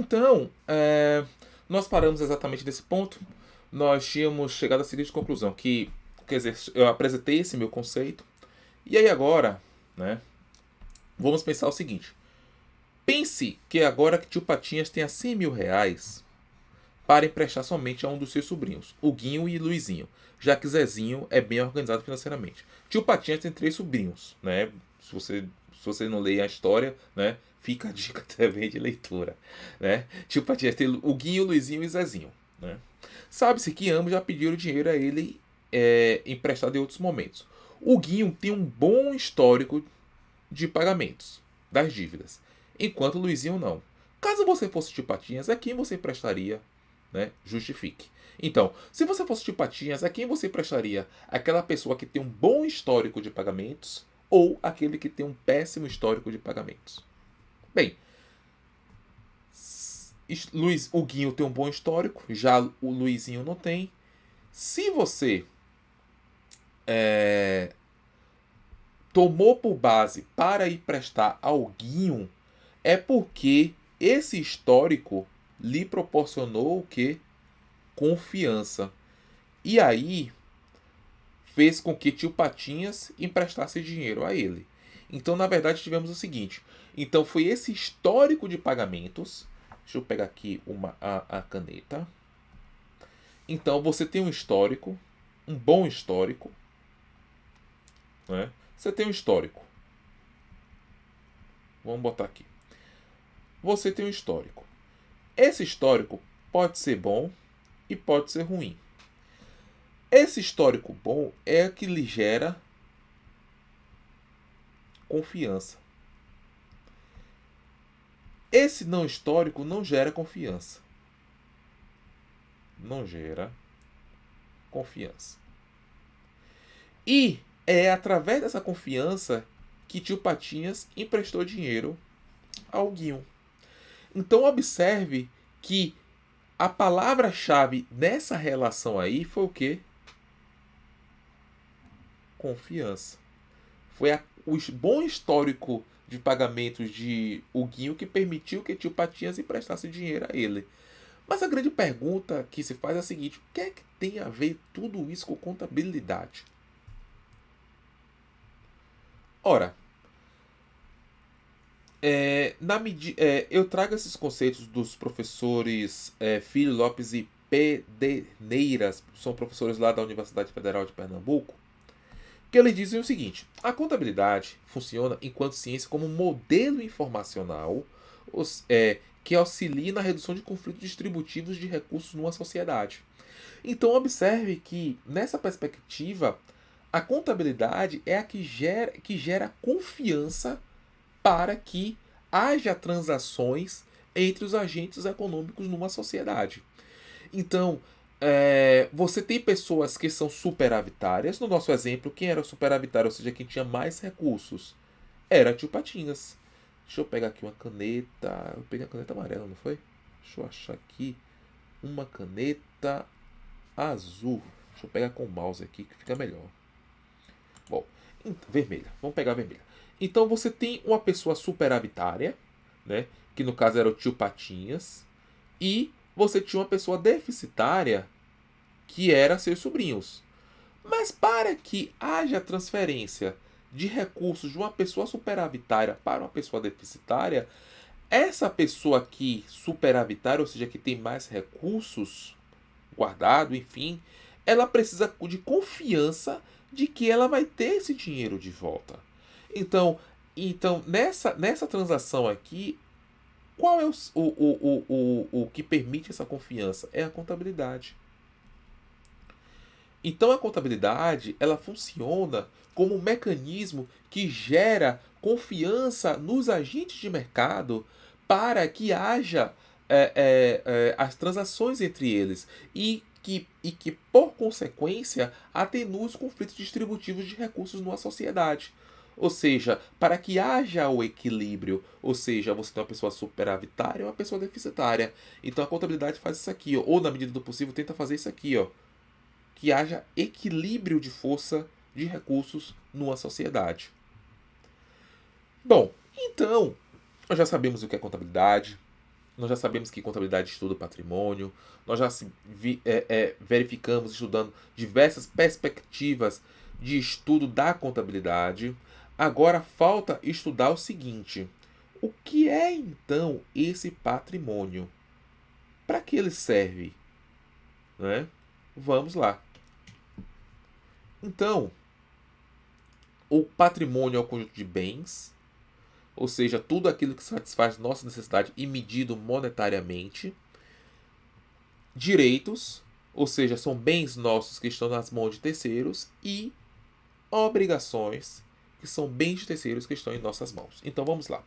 Então, nós paramos exatamente nesse ponto. Nós tínhamos chegado à seguinte conclusão, que, quer dizer, eu apresentei esse meu conceito, e aí agora, né, vamos pensar o seguinte. Pense que agora que tio Patinhas tenha 100 mil reais para emprestar somente a um dos seus sobrinhos, o Guinho e Luizinho, já que Zezinho é bem organizado financeiramente. Tio Patinhas tem 3 sobrinhos, né? Se você não lê a história, né? Fica a dica também de leitura, né? Tio Patinhas tem o Guinho, o Luizinho e o Zezinho, né? Sabe-se que ambos já pediram dinheiro a ele emprestado em outros momentos. O Guinho tem um bom histórico de pagamentos das dívidas, enquanto o Luizinho não. Caso você fosse tio Patinhas, a quem você emprestaria, né? Justifique. Então, se você fosse tio Patinhas, a quem você emprestaria? Aquela pessoa que tem um bom histórico de pagamentos ou aquele que tem um péssimo histórico de pagamentos? Bem, o Guinho tem um bom histórico, já o Luizinho não tem. Se você tomou por base para ir prestar ao Guinho, é porque esse histórico lhe proporcionou o que? Confiança. E aí fez com que tio Patinhas emprestasse dinheiro a ele. Então, na verdade, tivemos o seguinte. Então, foi esse histórico de pagamentos. Deixa eu pegar aqui a caneta. Então, você tem um histórico, um bom histórico, né? Você tem um histórico. Vamos botar aqui. Você tem um histórico. Esse histórico pode ser bom e pode ser ruim. Esse histórico bom é o que lhe gera confiança. Esse não histórico não gera confiança. Não gera confiança. E é através dessa confiança que tio Patinhas emprestou dinheiro ao Guinho. Então observe que a palavra-chave nessa relação aí foi o quê? Confiança. Foi o bom histórico de pagamentos de o Guinho que permitiu que tio Patinhas emprestasse dinheiro a ele. Mas a grande pergunta que se faz é a seguinte: o que é que tem a ver tudo isso com contabilidade? Ora, eu trago esses conceitos dos professores Filho Lopes e Pederneiras, são professores lá da Universidade Federal de Pernambuco, que eles dizem o seguinte: a contabilidade funciona enquanto ciência como um modelo informacional que auxilia na redução de conflitos distributivos de recursos numa sociedade. Então observe que nessa perspectiva a contabilidade é a que gera confiança para que haja transações entre os agentes econômicos numa sociedade. Então, você tem pessoas que são superavitárias. No nosso exemplo, quem era superavitário, ou seja, quem tinha mais recursos, era tio Patinhas. Deixa eu pegar aqui uma caneta. Eu peguei a caneta amarela, não foi? Deixa eu achar aqui uma caneta azul. Deixa eu pegar com o mouse aqui que fica melhor. Bom, vermelha. Vamos pegar a vermelha. Então você tem uma pessoa superavitária, né? Que no caso era o tio Patinhas. E você tinha uma pessoa deficitária, que era seus sobrinhos. Mas para que haja transferência de recursos de uma pessoa superavitária para uma pessoa deficitária, essa pessoa aqui superavitária, ou seja, que tem mais recursos guardado, enfim, ela precisa de confiança de que ela vai ter esse dinheiro de volta. Então, nessa transação aqui, qual é o que permite essa confiança? É a contabilidade. Então a contabilidade ela funciona como um mecanismo que gera confiança nos agentes de mercado para que haja as transações entre eles e que, por consequência, atenua os conflitos distributivos de recursos numa sociedade. Ou seja, para que haja o equilíbrio, ou seja, você tem uma pessoa superavitária e uma pessoa deficitária. Então a contabilidade faz isso aqui, ó, ou na medida do possível tenta fazer isso aqui, ó, que haja equilíbrio de força de recursos numa sociedade. Bom, então, nós já sabemos o que é contabilidade, nós já sabemos que contabilidade estuda o patrimônio, nós já verificamos, estudando diversas perspectivas de estudo da contabilidade. Agora falta estudar o seguinte: o que é então esse patrimônio? Para que ele serve? Né? Vamos lá. Então, o patrimônio é o conjunto de bens, ou seja, tudo aquilo que satisfaz nossa necessidade e medido monetariamente. Direitos, ou seja, são bens nossos que estão nas mãos de terceiros. E obrigações, que são bens de terceiros que estão em nossas mãos. Então vamos lá.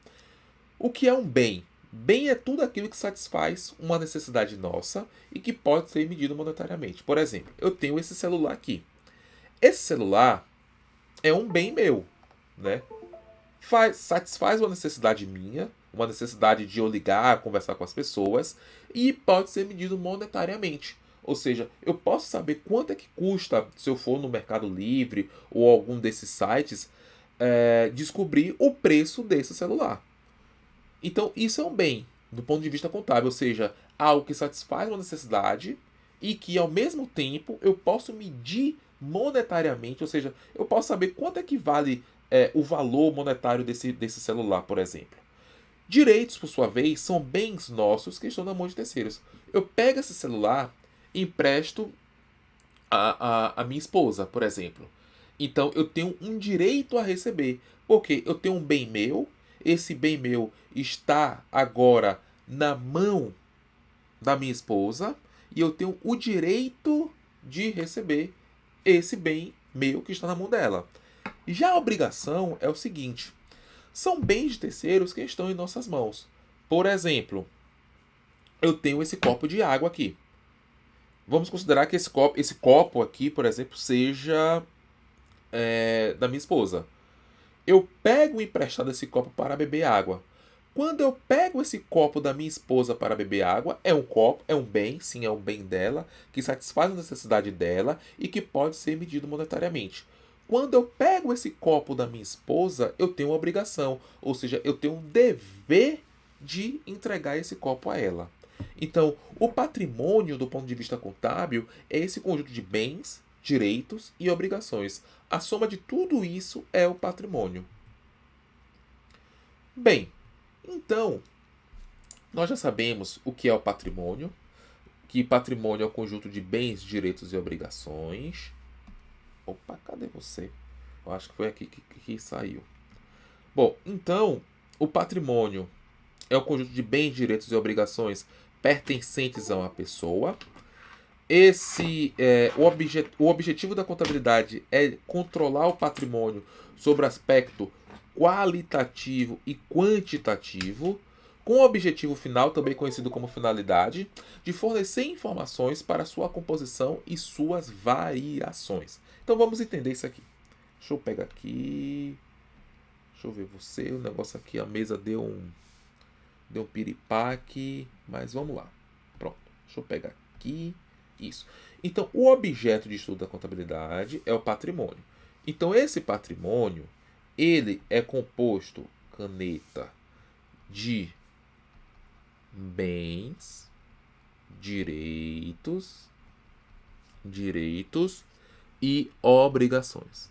O que é um bem? Bem é tudo aquilo que satisfaz uma necessidade nossa e que pode ser medido monetariamente. Por exemplo, eu tenho esse celular aqui. Esse celular é um bem meu, né? Satisfaz uma necessidade minha, uma necessidade de eu ligar, conversar com as pessoas, e pode ser medido monetariamente. Ou seja, eu posso saber quanto é que custa, se eu for no Mercado Livre ou algum desses sites, descobrir o preço desse celular. Então, isso é um bem, do ponto de vista contábil, ou seja, algo que satisfaz uma necessidade e que, ao mesmo tempo, eu posso medir monetariamente, ou seja, eu posso saber quanto é que vale o valor monetário desse celular, por exemplo. Direitos, por sua vez, são bens nossos que estão na mão de terceiros. Eu pego esse celular e empresto a minha esposa, por exemplo. Então eu tenho um direito a receber, porque eu tenho um bem meu, esse bem meu está agora na mão da minha esposa e eu tenho o direito de receber esse bem meu que está na mão dela. Já a obrigação é o seguinte: são bens de terceiros que estão em nossas mãos. Por exemplo, eu tenho esse copo de água aqui. Vamos considerar que esse copo aqui, por exemplo, seja da minha esposa. Eu pego emprestado esse copo para beber água. Quando eu pego esse copo da minha esposa para beber água, é um copo, é um bem, sim, é um bem dela, que satisfaz a necessidade dela e que pode ser medido monetariamente. Quando eu pego esse copo da minha esposa, eu tenho uma obrigação, ou seja, eu tenho um dever de entregar esse copo a ela. Então, o patrimônio, do ponto de vista contábil, é esse conjunto de bens, direitos e obrigações. A soma de tudo isso é o patrimônio. Bem, então, nós já sabemos o que é o patrimônio, que patrimônio é o conjunto de bens, direitos e obrigações. Opa, cadê você? Eu acho que foi aqui que saiu. Bom, então, o patrimônio é o conjunto de bens, direitos e obrigações pertencentes a uma pessoa. O objetivo da contabilidade é controlar o patrimônio sobre o aspecto qualitativo e quantitativo, com o objetivo final, também conhecido como finalidade, de fornecer informações para sua composição e suas variações. Então vamos entender isso aqui. Deixa eu pegar aqui. Deixa eu ver você. O negócio aqui, a mesa deu um piripaque, mas vamos lá. Pronto. Deixa eu pegar aqui. Isso. Então, o objeto de estudo da contabilidade é o patrimônio. Então, esse patrimônio, ele é composto, caneta, de bens, direitos e obrigações.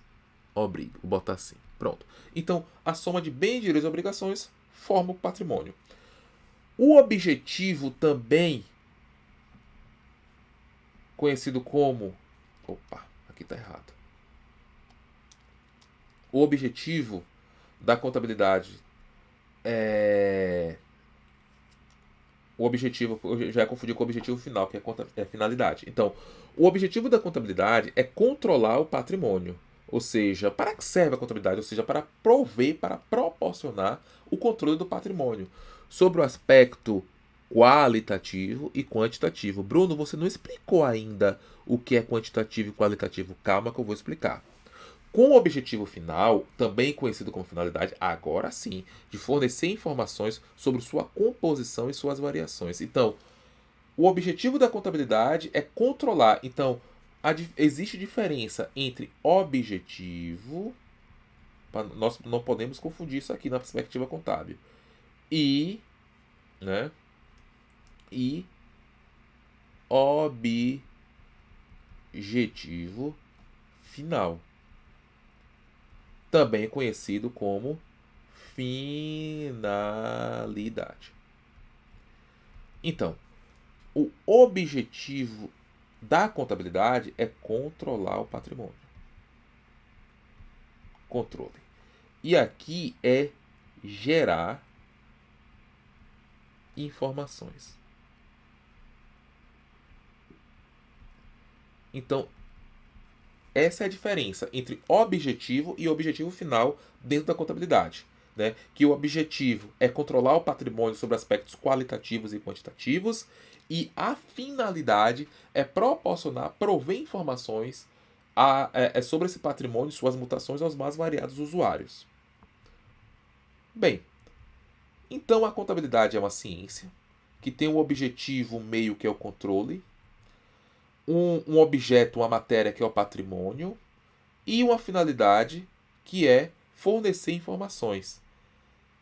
Vou botar assim. Pronto. Então, a soma de bens, direitos e obrigações forma o patrimônio. O objetivo também conhecido como... Opa, aqui está errado. O objetivo da contabilidade o objetivo, eu já confundi com o objetivo final, que é a finalidade. Então, o objetivo da contabilidade é controlar o patrimônio. Ou seja, para que serve a contabilidade? Ou seja, para prover, para proporcionar o controle do patrimônio. Sobre o aspecto qualitativo e quantitativo. Bruno, você não explicou ainda o que é quantitativo e qualitativo. Calma que eu vou explicar. Com o objetivo final, também conhecido como finalidade, agora sim, de fornecer informações sobre sua composição e suas variações. Então, o objetivo da contabilidade é controlar. Então, existe diferença entre objetivo, nós não podemos confundir isso aqui na perspectiva contábil, e, né, e objetivo final, também conhecido como finalidade. Então, o objetivo da contabilidade é controlar o patrimônio. Controle. E aqui é gerar informações. Então, essa é a diferença entre objetivo e objetivo final dentro da contabilidade. Né? Que o objetivo é controlar o patrimônio sobre aspectos qualitativos e quantitativos, e a finalidade é proporcionar, prover informações sobre esse patrimônio e suas mutações aos mais variados usuários. Bem, então a contabilidade é uma ciência que tem um objetivo, um meio, que é o controle, um objeto, uma matéria, que é o patrimônio, e uma finalidade, que é fornecer informações.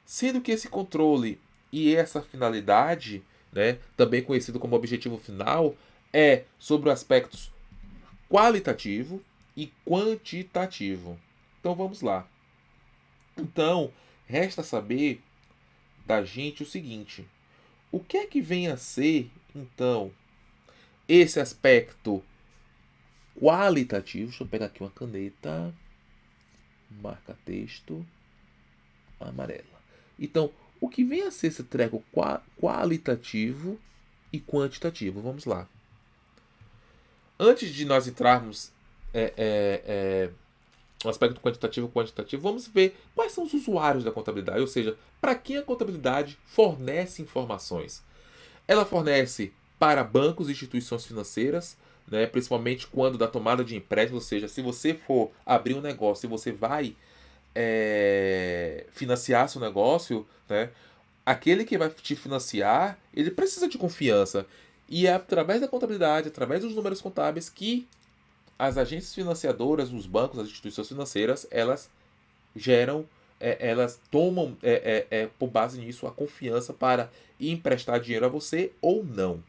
Sendo que esse controle e essa finalidade, né, também conhecido como objetivo final, é sobre aspectos qualitativo e quantitativo. Então vamos lá. Então, resta saber da gente o seguinte: o que é que vem a ser, então, esse aspecto qualitativo? Deixa eu pegar aqui uma caneta, marca texto, amarela. Então, o que vem a ser esse treco qualitativo e quantitativo? Vamos lá. Antes de nós entrarmos no aspecto quantitativo e quantitativo, vamos ver quais são os usuários da contabilidade, ou seja, para quem a contabilidade fornece informações. Ela fornece para bancos e instituições financeiras, né, principalmente quando da tomada de empréstimo, ou seja, se você for abrir um negócio e você vai financiar seu negócio, né, aquele que vai te financiar, ele precisa de confiança. E é através da contabilidade, através dos números contábeis, que as agências financiadoras, os bancos, as instituições financeiras, elas geram, elas tomam por base nisso a confiança para emprestar dinheiro a você ou não.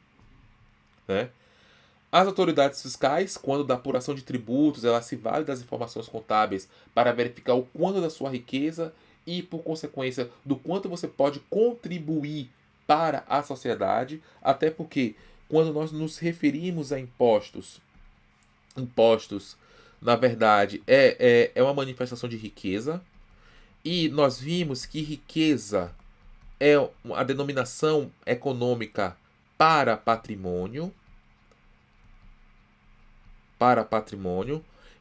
Né? As autoridades fiscais, quando da apuração de tributos, elas se valem das informações contábeis para verificar o quanto da sua riqueza e, por consequência, do quanto você pode contribuir para a sociedade, até porque quando nós nos referimos a impostos, na verdade, é uma manifestação de riqueza, e nós vimos que riqueza é a denominação econômica para patrimônio,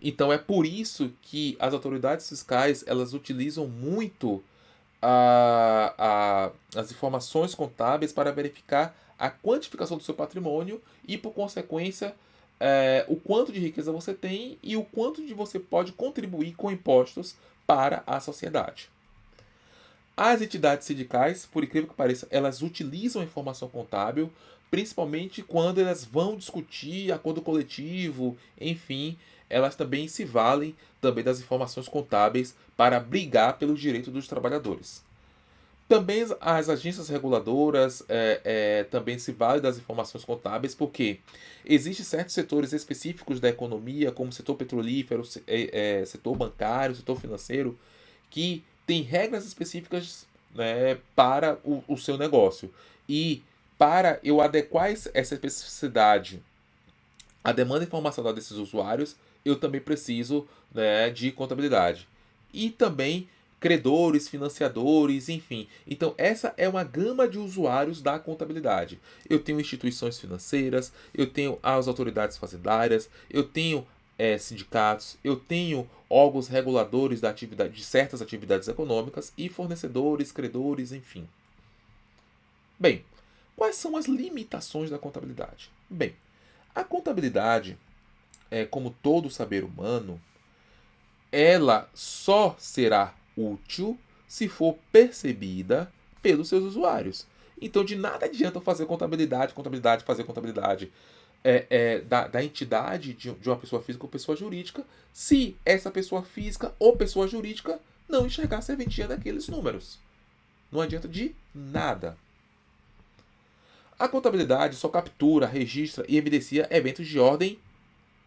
Então é por isso que as autoridades fiscais elas utilizam muito as informações contábeis para verificar a quantificação do seu patrimônio e, por consequência, o quanto de riqueza você tem e o quanto de você pode contribuir com impostos para a sociedade. As entidades sindicais, por incrível que pareça, elas utilizam a informação contábil, principalmente quando elas vão discutir acordo coletivo, enfim, elas também se valem também das informações contábeis para brigar pelos direitos dos trabalhadores. Também as agências reguladoras também se valem das informações contábeis, porque existem certos setores específicos da economia, como o setor petrolífero, setor bancário, setor financeiro, que tem regras específicas, né, para o seu negócio. E para eu adequar essa especificidade à demanda informacional desses usuários, eu também preciso, né, de contabilidade. E também credores, financiadores, enfim. Então, essa é uma gama de usuários da contabilidade. Eu tenho instituições financeiras, eu tenho as autoridades fazendárias, eu tenho sindicatos, eu tenho órgãos reguladores da atividade, de certas atividades econômicas e fornecedores, credores, enfim. Bem, quais são as limitações da contabilidade? Bem, a contabilidade, como todo saber humano, ela só será útil se for percebida pelos seus usuários. Então, de nada adianta fazer fazer contabilidade da entidade de uma pessoa física ou pessoa jurídica, se essa pessoa física ou pessoa jurídica não enxergar a serventia daqueles números. Não adianta de nada. A contabilidade só captura, registra e evidencia eventos de ordem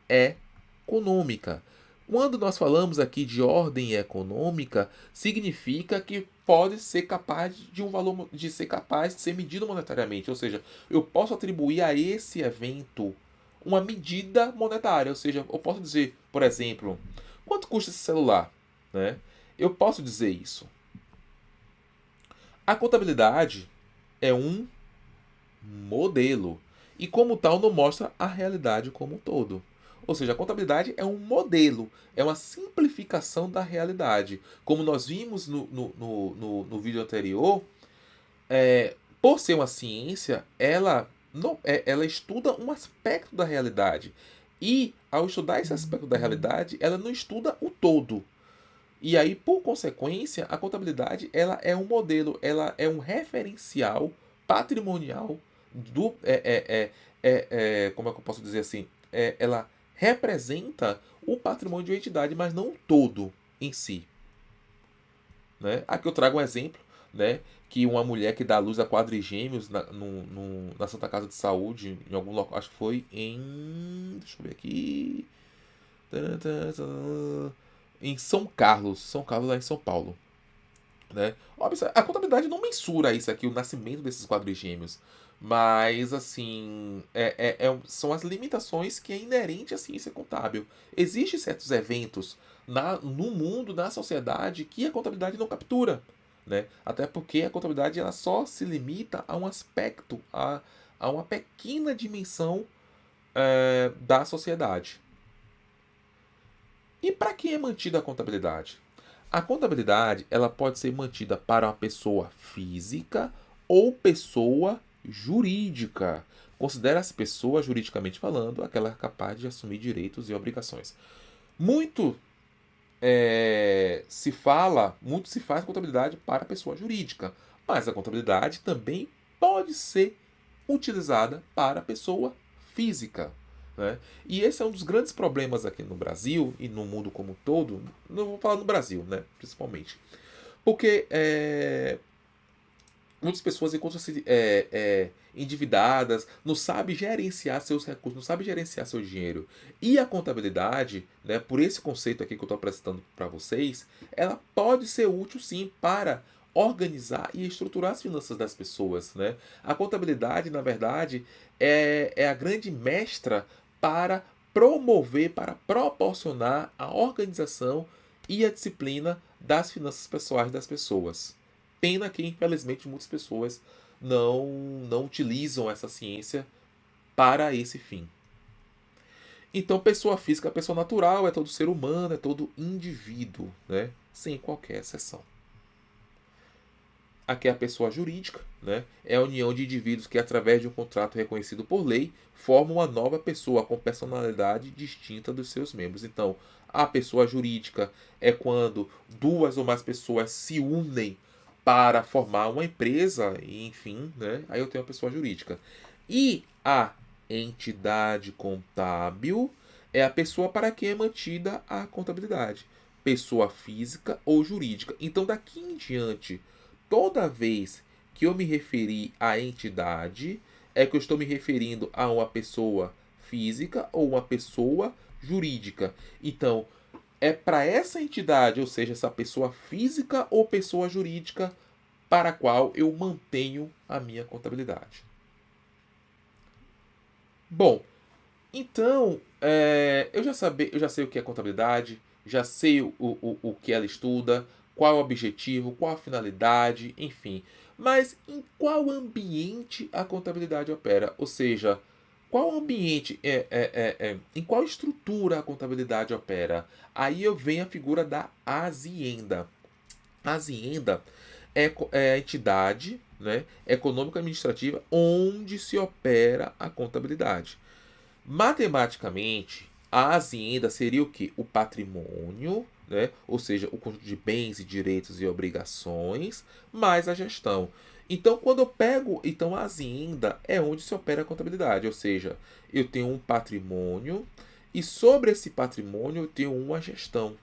econômica. Quando nós falamos aqui de ordem econômica, significa que pode ser capaz de um valor de ser capaz de ser medido monetariamente, ou seja, eu posso atribuir a esse evento uma medida monetária, ou seja, eu posso dizer, por exemplo, quanto custa esse celular, né? Eu posso dizer isso. A contabilidade é um modelo e como tal não mostra a realidade como um todo. Ou seja, a contabilidade é um modelo, é uma simplificação da realidade. Como nós vimos no vídeo anterior, por ser uma ciência, ela estuda um aspecto da realidade. E, ao estudar esse aspecto da realidade, ela não estuda o todo. E aí, por consequência, a contabilidade ela é um modelo, ela é um referencial patrimonial do. Como é que eu posso dizer assim? Ela representa o patrimônio de uma entidade, mas não o todo em si. Né? Aqui eu trago um exemplo, né? Que uma mulher que dá à luz a quadrigêmeos na Santa Casa de Saúde, em algum local, acho que foi em. Deixa eu ver aqui. Em São Carlos, lá em São Paulo. Né? A contabilidade não mensura isso aqui, o nascimento desses quadrigêmeos. Mas, assim, são as limitações que é inerente à ciência contábil. Existem certos eventos no mundo, na sociedade, que a contabilidade não captura. Né? Até porque a contabilidade ela só se limita a um aspecto, a uma pequena dimensão da sociedade. E para que é mantida a contabilidade? A contabilidade ela pode ser mantida para uma pessoa física ou pessoa jurídica. Considera-se pessoa, juridicamente falando, aquela capaz de assumir direitos e obrigações. Muito muito se faz contabilidade para pessoa jurídica, mas a contabilidade também pode ser utilizada para pessoa física. Né? E esse é um dos grandes problemas aqui no Brasil e no mundo como um todo. Não vou falar no Brasil, né? Principalmente. Porque muitas pessoas encontram-se endividadas, não sabem gerenciar seus recursos, não sabem gerenciar seu dinheiro. E a contabilidade, né, por esse conceito aqui que eu estou apresentando para vocês, ela pode ser útil sim para organizar e estruturar as finanças das pessoas. Né? A contabilidade, na verdade, é a grande mestra para promover, para proporcionar a organização e a disciplina das finanças pessoais das pessoas. Pena que, infelizmente, muitas pessoas não utilizam essa ciência para esse fim. Então, pessoa física, pessoa natural, é todo ser humano, é todo indivíduo, né? Sem qualquer exceção. Aqui é a pessoa jurídica, né? É a união de indivíduos que, através de um contrato reconhecido por lei, formam uma nova pessoa com personalidade distinta dos seus membros. Então, a pessoa jurídica é quando duas ou mais pessoas se unem para formar uma empresa, e enfim, né? Aí eu tenho a pessoa jurídica. E a entidade contábil é a pessoa para quem é mantida a contabilidade. Pessoa física ou jurídica. Então, daqui em diante, toda vez que eu me referir à entidade, é que eu estou me referindo a uma pessoa física ou uma pessoa jurídica. Então, é para essa entidade, ou seja, essa pessoa física ou pessoa jurídica, para a qual eu mantenho a minha contabilidade. Bom, então eu já sei o que é contabilidade, já sei o que ela estuda, qual é o objetivo, qual a finalidade, enfim. Mas em qual ambiente a contabilidade opera? Ou seja, qual ambiente, em qual estrutura a contabilidade opera? Aí eu venho a figura da azienda. A azienda é a entidade, né, econômica administrativa onde se opera a contabilidade. Matematicamente, a azienda seria o que? O patrimônio, né? Ou seja, o conjunto de bens e direitos e obrigações, mais a gestão. Então, quando eu pego, então a azienda é onde se opera a contabilidade, ou seja, eu tenho um patrimônio e sobre esse patrimônio eu tenho uma gestão.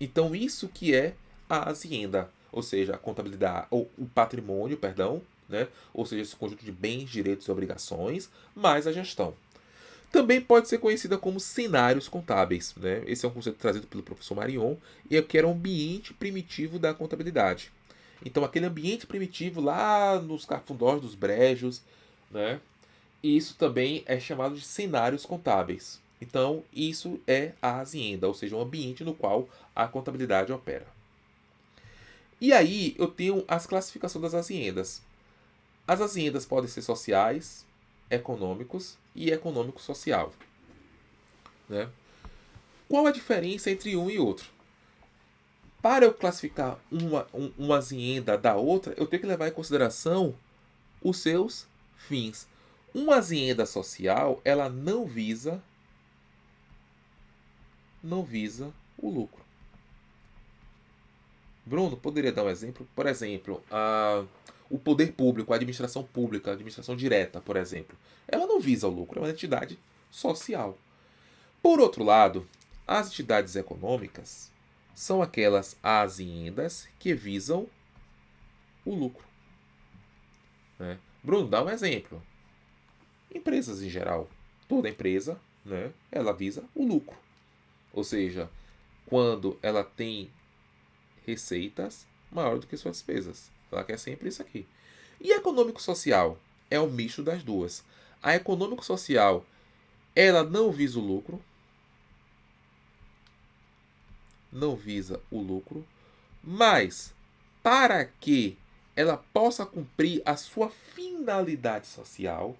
Então, isso que é a azienda, ou seja, a contabilidade, ou o patrimônio, perdão, né? Ou seja, esse conjunto de bens, direitos e obrigações, mais a gestão. Também pode ser conhecida como cenários contábeis, né? Esse é um conceito trazido pelo professor Marion e que era um ambiente primitivo da contabilidade. Então, aquele ambiente primitivo lá nos cafundós dos brejos, né? E isso também é chamado de cenários contábeis. Então, isso é a azienda, ou seja, um ambiente no qual a contabilidade opera. E aí eu tenho as classificações das aziendas. As aziendas podem ser sociais, econômicos e econômico-social, né? Qual a diferença entre um e outro? Para eu classificar uma azienda da outra, eu tenho que levar em consideração os seus fins. Uma azienda social, ela não visa o lucro. Bruno, poderia dar um exemplo? Por exemplo, o poder público, a administração pública, a administração direta, por exemplo. Ela não visa o lucro, é uma entidade social. Por outro lado, as entidades econômicas são aquelas aziendas que visam o lucro, né? Bruno, dá um exemplo. Empresas em geral. Toda empresa, né, ela visa o lucro. Ou seja, quando ela tem receitas maior do que suas despesas. Ela quer sempre isso aqui. E econômico-social é o misto das duas. A econômico-social, ela não visa o lucro, mas para que ela possa cumprir a sua finalidade social,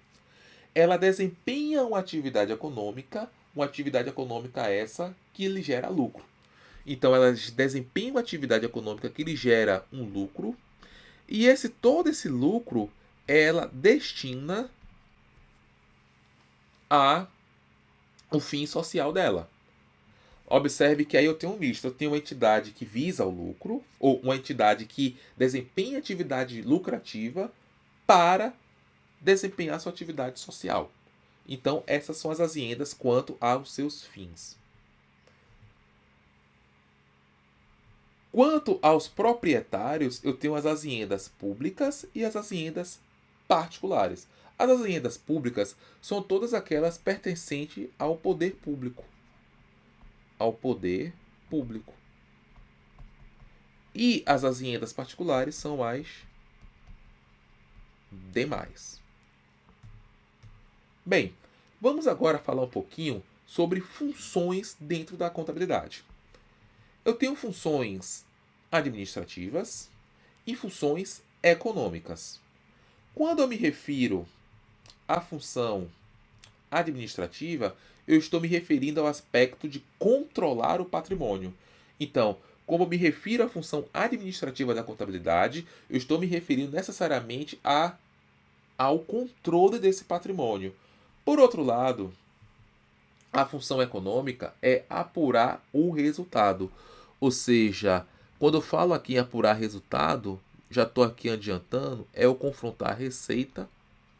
ela desempenha uma atividade econômica essa que lhe gera lucro. Então, elas desempenham uma atividade econômica que lhe gera um lucro, e todo esse lucro ela destina a o fim social dela. Observe que aí eu tenho um misto. Eu tenho uma entidade que visa o lucro, ou uma entidade que desempenha atividade lucrativa para desempenhar sua atividade social. Então, essas são as aziendas quanto aos seus fins. Quanto aos proprietários, eu tenho as aziendas públicas e as aziendas particulares. As aziendas públicas são todas aquelas pertencentes ao poder público. Ao poder público. E as aziendas particulares são as demais. Bem, vamos agora falar um pouquinho sobre funções dentro da contabilidade. Eu tenho funções administrativas e funções econômicas. Quando eu me refiro à função administrativa, eu estou me referindo ao aspecto de controlar o patrimônio. Então, como eu me refiro à função administrativa da contabilidade, eu estou me referindo necessariamente ao controle desse patrimônio. Por outro lado, a função econômica é apurar o resultado. Ou seja, quando eu falo aqui em apurar resultado, já estou aqui adiantando, é eu confrontar receita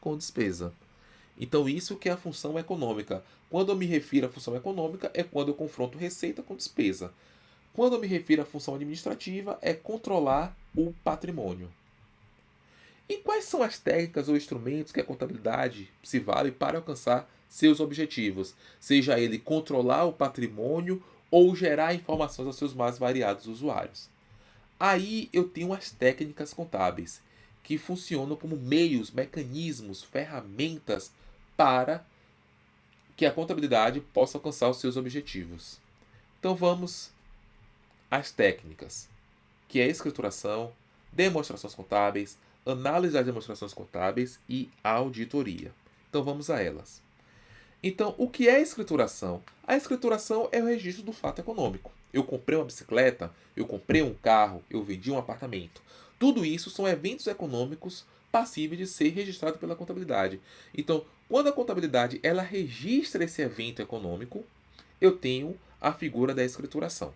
com despesa. Então, isso que é a função econômica. Quando eu me refiro à função econômica, é quando eu confronto receita com despesa. Quando eu me refiro à função administrativa, é controlar o patrimônio. E quais são as técnicas ou instrumentos que a contabilidade se vale para alcançar seus objetivos? Seja ele controlar o patrimônio ou gerar informações aos seus mais variados usuários. Aí eu tenho as técnicas contábeis, que funcionam como meios, mecanismos, ferramentas para que a contabilidade possa alcançar os seus objetivos. Então vamos às técnicas, que é a escrituração, demonstrações contábeis, análise das demonstrações contábeis e auditoria. Então vamos a elas. Então, o que é a escrituração? A escrituração é o registro do fato econômico. Eu comprei uma bicicleta, eu comprei um carro, eu vendi um apartamento. Tudo isso são eventos econômicos passíveis de ser registrado pela contabilidade. Então, quando a contabilidade ela registra esse evento econômico, eu tenho a figura da escrituração.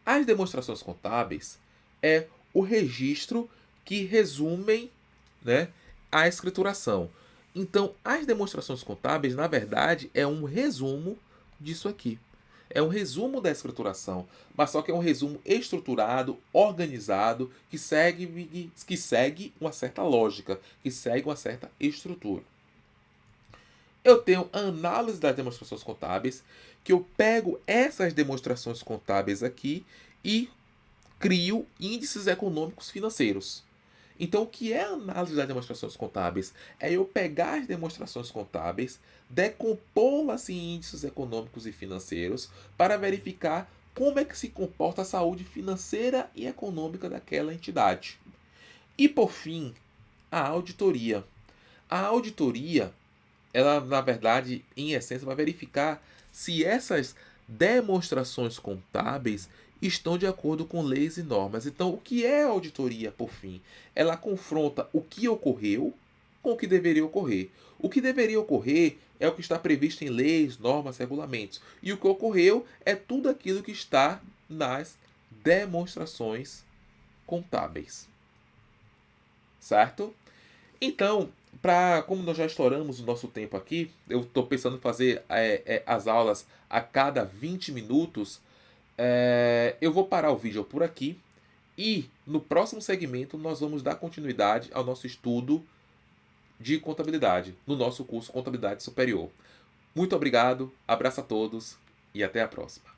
As demonstrações contábeis é o registro que resumem, né, a escrituração. Então, as demonstrações contábeis, na verdade, é um resumo disso aqui. É um resumo da escrituração, mas só que é um resumo estruturado, organizado, que segue uma certa lógica, que segue uma certa estrutura. Eu tenho a análise das demonstrações contábeis, que eu pego essas demonstrações contábeis aqui e crio índices econômicos financeiros. Então, o que é a análise das demonstrações contábeis? É eu pegar as demonstrações contábeis, decompô-las em índices econômicos e financeiros para verificar como é que se comporta a saúde financeira e econômica daquela entidade. E, por fim, a auditoria. A auditoria, ela, na verdade, em essência, vai verificar se essas demonstrações contábeis estão de acordo com leis e normas. Então, o que é a auditoria, por fim? Ela confronta o que ocorreu com o que deveria ocorrer. O que deveria ocorrer é o que está previsto em leis, normas, regulamentos. E o que ocorreu é tudo aquilo que está nas demonstrações contábeis. Certo? Então, como nós já estouramos o nosso tempo aqui, eu estou pensando em fazer as aulas a cada 20 minutos. Eu vou parar o vídeo por aqui e no próximo segmento nós vamos dar continuidade ao nosso estudo de contabilidade no nosso curso Contabilidade Superior. Muito obrigado, abraço a todos e até a próxima.